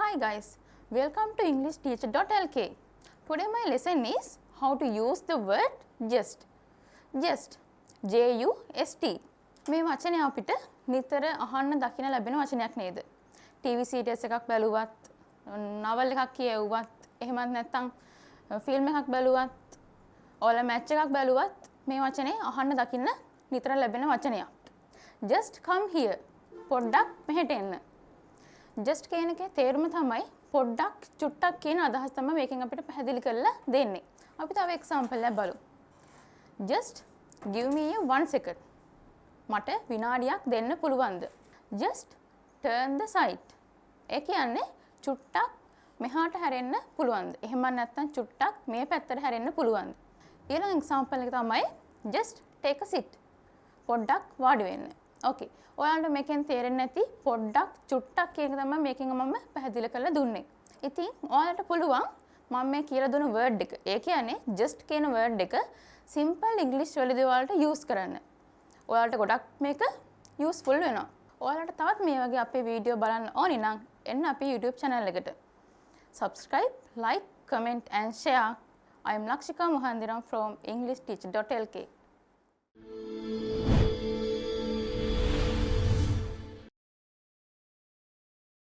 Hi guys, welcome to EnglishTeacher.lk. Today my lesson is how to use the word just. Just, J-U-S-T. මේ වචනය අපිට නිතර අහන්න දකින්න ලැබෙන වචනයක් නේද? TV series එකක් බැලුවත්, novel එකක් කියවුවත්, එහෙමත් නැත්නම් ෆිල්ම් එකක් බැලුවත්, ඔයාලා මැච් එකක් බැලුවත් මේ වචනේ අහන්න දකින්න නිතර ලැබෙන වචනයක්. Just come here. පොඩ්ඩක් මෙහෙට එන්න. Just කියන එකේ තේරුම තමයි පොඩ්ඩක් චුට්ටක් කියන අදහස තමයි මේකෙන් අපිට පැහැදිලි කරලා දෙන්නේ. අපි තව එක්සැම්පල් එකක් බලමු. Just give me 1 second. මට විනාඩියක් දෙන්න පුළුවන්ද? Just turn the side. ඒ කියන්නේ චුට්ටක් මෙහාට හැරෙන්න පුළුවන්ද? එහෙම නැත්නම් චුට්ටක් මේ පැත්තට හැරෙන්න පුළුවන්ද? ඊළඟ එක්සැම්පල් එක තමයි just take a seat. පොඩ්ඩක් වාඩි වෙන්න. Okay. ඔයාලට මේකෙන් තේරෙන්නේ නැති පොඩ්ඩක් චුට්ටක් කියන එක තමයි මේකෙන් මම පැහැදිලි කරලා දුන්නේ. ඉතින් ඔයාලට පුළුවන් මම මේ කියලා දුන්න වර්ඩ් එක. ඒ කියන්නේ just කියන වර්ඩ් එක simple English වලදී ඔයාලට use කරන්න. ඔයාලට ගොඩක් මේක useful වෙනවා. ඔයාලට තවත් මේ වගේ අපේ වීඩියෝ බලන්න ඕනි නම් එන්න අපේ YouTube channel එකට. Subscribe, like, comment and share. I am Lakshika Mohandiram from EnglishTeacher.lk.